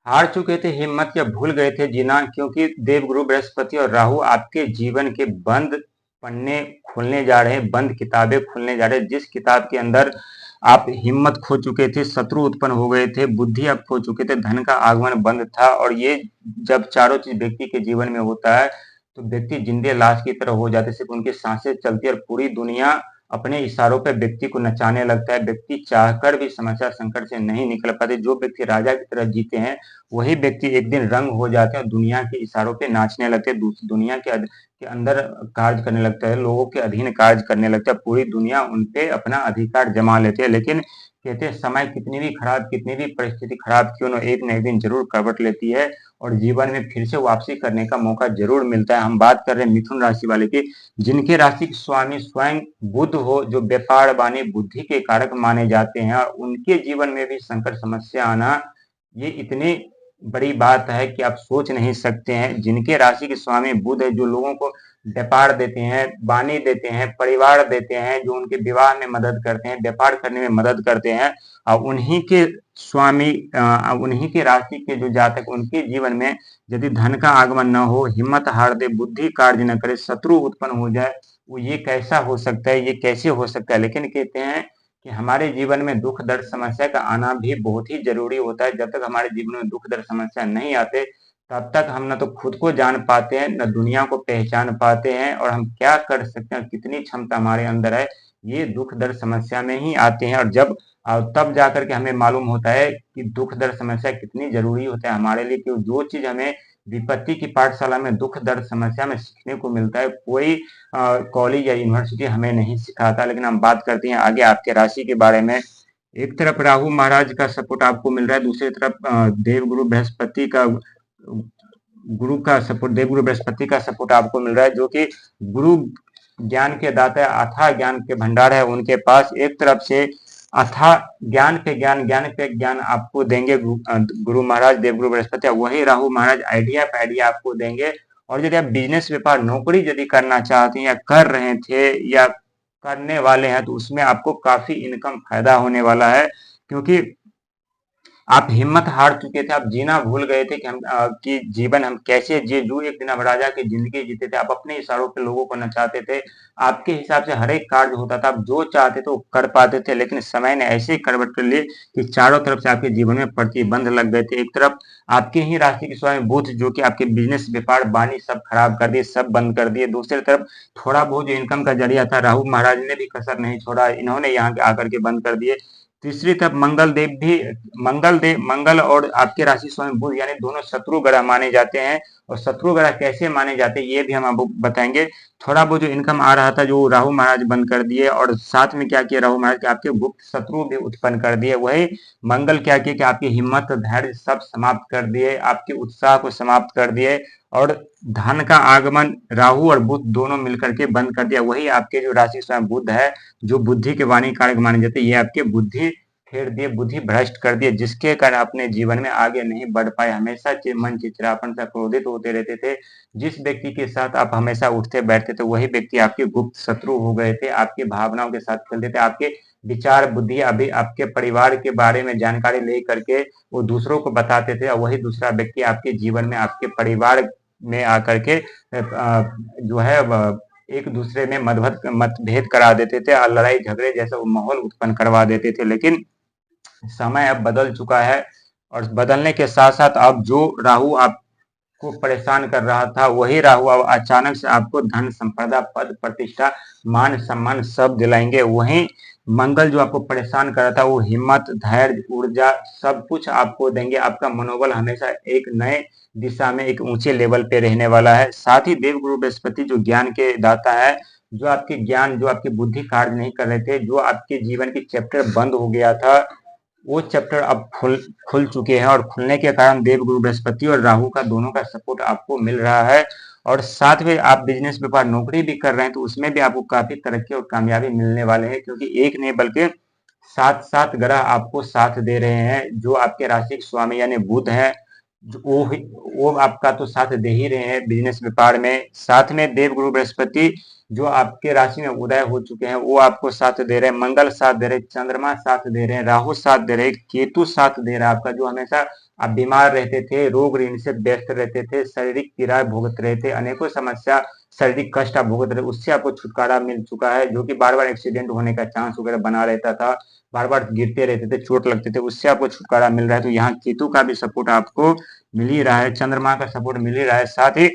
हार चुके थे हिम्मत या भूल गए थे जीना, क्योंकि देवगुरु बृहस्पति और राहु आपके जीवन के बंद पन्ने खुलने जा रहे हैं, बंद किताबें खुलने जा रहे हैं। जिस किताब के अंदर आप हिम्मत खो चुके थे, शत्रु उत्पन्न हो गए थे, बुद्धि आप खो चुके थे, धन का आगमन बंद था, और ये जब चारों चीज व्यक्ति के जीवन में होता है तो व्यक्ति जिंदे लाश की तरह हो जाते, सिर्फ उनकी सांसें चलती है और पूरी दुनिया अपने इशारों पे व्यक्ति को नचाने लगता है। व्यक्ति चाहकर भी समस्या संकट से नहीं निकल पाते। जो व्यक्ति राजा की तरह जीते हैं वही व्यक्ति एक दिन रंग हो जाते हैं और दुनिया के इशारों पे नाचने लगते हैं, दुनिया के अंदर कार्य करने लगता है, लोगों के अधीन कार्य करने लगता है, पूरी दुनिया उन पे अपना अधिकार जमा लेते हैं। लेकिन कहते हैं समय कितनी भी खराब, कितनी भी परिस्थिति खराब क्यों न, एक न एक दिन जरूर करवट लेती है और जीवन में फिर से वापसी करने का मौका जरूर मिलता है। हम बात कर रहे हैं मिथुन राशि वाले की, जिनके राशि के स्वामी स्वयं बुध हो, जो व्यापार वाणी बुद्धि के कारक माने जाते हैं, और उनके जीवन में भी संकट समस्या आना ये इतनी बड़ी बात है कि आप सोच नहीं सकते हैं। जिनके राशि के स्वामी बुध है, जो लोगों को व्यापार देते हैं, वाणी देते हैं, परिवार देते हैं, जो उनके विवाह में मदद करते हैं, व्यापार करने में मदद करते हैं, और उन्हीं के स्वामी उन्हीं के राशि के जो जातक, उनके जीवन में यदि धन का आगमन न हो, हिम्मत हार दे, बुद्धि कार्य न करे, शत्रु उत्पन्न हो जाए, वो ये कैसा हो सकता है, ये कैसे हो सकता है। लेकिन कहते हैं कि हमारे जीवन में दुख दर्द समस्या का आना भी बहुत ही जरूरी होता है। जब तक हमारे जीवन में दुख दर्द समस्या नहीं आते, तब तक हम न तो खुद को जान पाते हैं, न दुनिया को पहचान पाते हैं, और हम क्या कर सकते हैं, कितनी क्षमता हमारे अंदर है, ये दुख दर्द समस्या में ही आते हैं। और तब जाकर के हमें मालूम होता है कि दुख दर्द समस्या कितनी जरूरी होता है हमारे लिए, कि जो चीज हमें विपत्ति की पाठशाला में दुख दर्द समस्या में सीखने को मिलता है, कोई कॉलेज या यूनिवर्सिटी हमें नहीं सिखाता। लेकिन हम बात करते हैं आगे आपके राशि के बारे में। एक तरफ राहु महाराज का सपोर्ट आपको मिल रहा है, दूसरी तरफ देवगुरु बृहस्पति का देवगुरु बृहस्पति का सपोर्ट आपको मिल रहा है, जो कि गुरु ज्ञान के दाता, अथाह ज्ञान के भंडार है उनके पास। एक तरफ से अथाह ज्ञान पे ज्ञान, ज्ञान पे ज्ञान आपको देंगे गुरु महाराज देवगुरु बृहस्पति। वही राहु महाराज आइडिया पे आइडिया आपको देंगे। और यदि आप बिजनेस, व्यापार, नौकरी यदि करना चाहते हैं, या कर रहे थे, या करने वाले हैं, तो उसमें आपको काफी इनकम फायदा होने वाला है, क्योंकि आप हिम्मत हार चुके थे, आप जीना भूल गए थे कि कि जीवन हम कैसे जिए। जो एक दिन आप राजा की जिंदगी जीते थे, आप अपने इशारों पे लोगों को नचाते थे, आपके हिसाब से हर एक कार्य होता था, आप जो चाहते थे वो कर पाते थे। लेकिन समय ने ऐसे ही करवट कर ली कि चारों तरफ से आपके जीवन में प्रतिबंध लग गए थे। एक तरफ आपके ही राशि के स्वामी बुध, जो कि आपके बिजनेस, व्यापार, वाणी सब खराब कर दिए, सब बंद कर दिए। दूसरी तरफ थोड़ा बहुत जो इनकम का जरिया था, राहु महाराज ने भी कसर नहीं छोड़ा, इन्होंने यहाँ आकर के बंद कर दिए। तीसरी तरफ मंगल और आपके राशि स्वामी बुध, यानी दोनों शत्रु ग्रह माने जाते हैं। और शत्रु ग्रह कैसे माने जाते हैं ये भी हम आपको बताएंगे। थोड़ा बहुत जो इनकम आ रहा था, जो राहु महाराज बंद कर दिए, और साथ में क्या किया राहु महाराज के, आपके गुप्त शत्रु भी उत्पन्न कर दिए। वही मंगल क्या किया कि आपकी हिम्मत, धैर्य सब समाप्त कर दिए, आपके उत्साह को समाप्त कर दिए, और धन का आगमन राहु और बुध दोनों मिलकर के बंद कर दिया। वही आपके जो राशि स्वयं बुध है, जो बुद्धि के वाणी कारक माने जाते हैं, ये आपके बुद्धि फेर दिए, बुद्धि भ्रष्ट कर दिए, जिसके कारण अपने जीवन में आगे नहीं बढ़ पाए, हमेशा मन चिड़चिड़ापन से क्रोधित होते रहते थे। जिस व्यक्ति के साथ आप हमेशा उठते बैठते थे, वही व्यक्ति आपके गुप्त शत्रु हो गए थे, आपकी भावनाओं के साथ खेलते थे, आपके विचार बुद्धि, अभी आपके परिवार के बारे में जानकारी ले करके वो दूसरों को बताते थे, और वही दूसरा व्यक्ति आपके जीवन में, आपके परिवार में आकर के जो है एक दूसरे में मतभेद करा देते थे, और लड़ाई झगड़े जैसा वो माहौल उत्पन्न करवा देते थे। लेकिन समय अब बदल चुका है, और बदलने के साथ साथ अब जो राहु आपको परेशान कर रहा था, वही राहु अब अचानक से आपको धन, संपदा, पद, प्रतिष्ठा, मान सम्मान सब दिलाएंगे। वहीं मंगल जो आपको परेशान कर रहा था, वो हिम्मत, धैर्य, ऊर्जा सब कुछ आपको देंगे। आपका मनोबल हमेशा एक नए दिशा में, एक ऊंचे लेवल पे रहने वाला है। साथ ही देवगुरु बृहस्पति जो ज्ञान के दाता है, जो आपके ज्ञान, जो आपकी बुद्धि कार्य नहीं कर रहे थे, जो आपके जीवन की चैप्टर बंद हो गया था, वो चैप्टर अब खुल चुके हैं। और खुलने के कारण देवगुरु बृहस्पति और राहु का दोनों का सपोर्ट आपको मिल रहा है। और साथ में आप बिजनेस, व्यापार, नौकरी भी कर रहे हैं, तो उसमें भी आपको काफी तरक्की और कामयाबी मिलने वाले हैं, क्योंकि एक नहीं बल्कि सात सात ग्रह आपको साथ दे रहे हैं। जो आपके राशि के स्वामी यानी बुध है, वो आपका तो साथ दे ही रहे हैं बिजनेस, व्यापार में। साथ में देवगुरु बृहस्पति जो आपके राशि में उदय हो चुके हैं, वो आपको साथ दे रहे हैं, मंगल साथ दे रहे हैं, चंद्रमा साथ दे रहे हैं, राहु साथ दे रहे हैं, केतु साथ दे रहा है आपका, जो हमेशा आप बीमार रहते थे, रोग ऋण से व्यस्त रहते थे, शारीरिक पीड़ा भुगत रहे थे, अनेकों समस्या, शारीरिक कष्ट आप भुगत रहे, उससे आपको छुटकारा मिल चुका है, जो कि बार-बार एक्सीडेंट होने का चांस वगैरह बना रहता था, बार-बार गिरते रहते थे, चोट लगते थे, उससे आपको छुटकारा मिल रहा है। तो यहाँ केतु का भी सपोर्ट आपको मिल ही रहा है, चंद्रमा का सपोर्ट मिल ही रहा है, साथ ही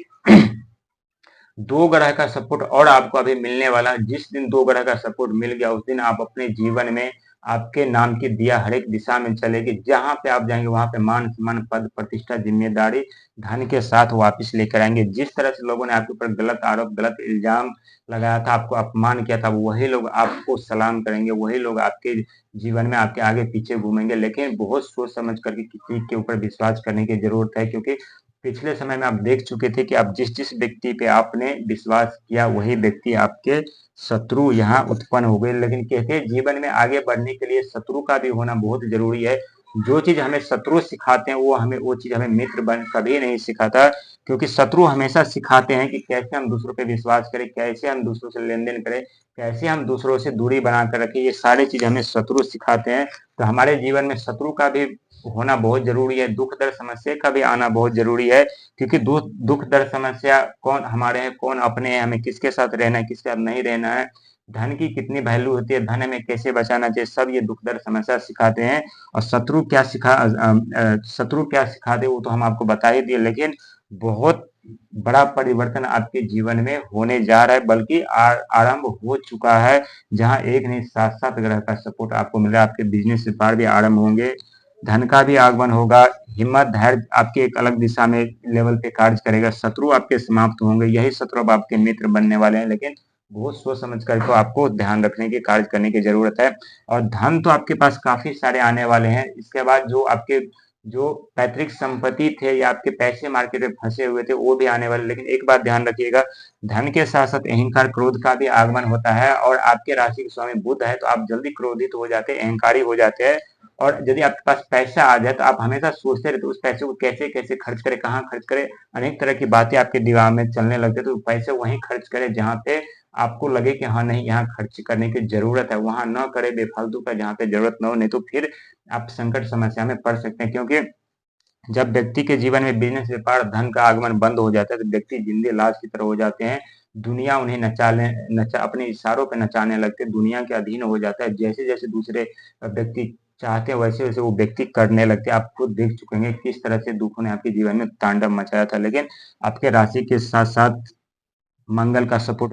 2 ग्रह का सपोर्ट और आपको अभी मिलने वाला है। जिस दिन 2 ग्रह का सपोर्ट मिल गया, उस दिन आप अपने जीवन में आपके नाम की दिया हर एक दिशा में चलेगी। जहाँ पे आप जाएँगे वहाँ पे मान-सम्मान, पद, प्रतिष्ठा, ज़िम्मेदारी, धन के साथ वापस लेकर आएँगे। जिस तरह से लोगों ने आपके ऊपर गलत आरोप, गलत इल्ज़ाम लगाया था, आपको अपमान किया था, वही लोग आपको सलाम करेंगे, वही लोग आपके जीवन में आपके आगे-पीछे घूमेंगे। लेकिन बहुत सोच समझ कर के किसी के ऊपर विश्वास करने की ज़रूरत है, क्योंकि पिछले समय में आप देख चुके थे कि आप जिस-जिस व्यक्ति पे आपने विश्वास किया, वही व्यक्ति आपके शत्रु यहाँ उत्पन्न हो गए। लेकिन कहते हैं जीवन में आगे बढ़ने के लिए शत्रु का भी होना बहुत ज़रूरी है। जो चीज़ हमें शत्रु सिखाते हैं, वो चीज़ हमें मित्र बन कभी नहीं सिखाता, क्योंकि शत्रु हमेशा सिखाते हैं कि कैसे हम दूसरों पे विश्वास करें, कैसे हम दूसरों से लेन-देन करें, कैसे हम दूसरों से दूरी बना कर रखें, ये सारी चीज़ हमें शत्रु सिखाते हैं। तो हमारे जीवन में शत्रु का भी होना बहुत ज़रूरी है, दुःख दर्द समस्या का भी आना बहुत ज़रूरी है, क्योंकि दुःख दर्द समस्या कौन हमारे हैं, कौन अपने हैं, हमें किसके साथ रहना है, किसके साथ नहीं रहना है, धन की कितनी वैल्यू होती है, धन हमें कैसे बचाना चाहिए, सब ये दुःख दर्द समस्या सिखाते हैं। और शत्रु क्या सिखा दे वो तो हम आपको बता ही दिए, लेकिन बहुत बड़ा परिवर्तन आपके जीवन में होने जा रहा है, बल्कि आरंभ हो चुका है, जहाँ एक नहीं 7-7 ग्रह का सपोर्ट आपको मिल रहा है। आपके बिजनेस व्यापार भी आरंभ होंगे, धन का भी आगमन होगा, हिम्मत धैर्य आपके एक अलग दिशा में लेवल पे कार्य करेगा, शत्रु आपके समाप्त होंगे, यही शत्रु अब आपके मित्र बनने वाले हैं। लेकिन बहुत सोच समझ कर के आपको ध्यान रखने की, कार्य करने की जरूरत है। और धन तो आपके पास काफी सारे आने वाले हैं। इसके बाद जो पैतृक संपत्ति थे या आपके पैसे मार्केट में फंसे हुए थे, वो भी आने वाले। लेकिन एक बात ध्यान रखिएगा, धन के साथ साथ अहंकार क्रोध का भी आगमन होता है, और आपके राशि के स्वामी बुध है, तो आप जल्दी क्रोधित हो जाते हैं, अहंकारी हो जाते हैं। और यदि आपके पास पैसा आ जाए तो आप हमेशा सोचते रहते उस पैसे को कैसे कैसे खर्च करें, कहाँ खर्च करें, अनेक तरह की बातें आपके दिमाग में चलने लगते, तो पैसे वहीं खर्च करें जहाँ पे आपको लगे कि हाँ नहीं, यहाँ खर्च करने की जरूरत है, वहां न करें बेफालतू का, जहाँ पे जरूरत न हो, नहीं तो फिर आप संकट समस्या में पड़ सकते हैं। क्योंकि जब व्यक्ति के जीवन में बिजनेस व्यापार धन का आगमन बंद हो जाता है, तो व्यक्ति जिंदे लाश की तरह हो जाते हैं। दुनिया उन्हें अपने इशारों पे नचाने लगते हैं, दुनिया के अधीन हो जाता है। जैसे जैसे दूसरे व्यक्ति चाहते हैं, वैसे वैसे वो व्यक्ति करने लगते हैं। आप खुद देख चुके हैं किस तरह से दुखों ने आपके जीवन में तांडव मचाया था। लेकिन आपके राशि के साथ साथ मंगल का सपोर्ट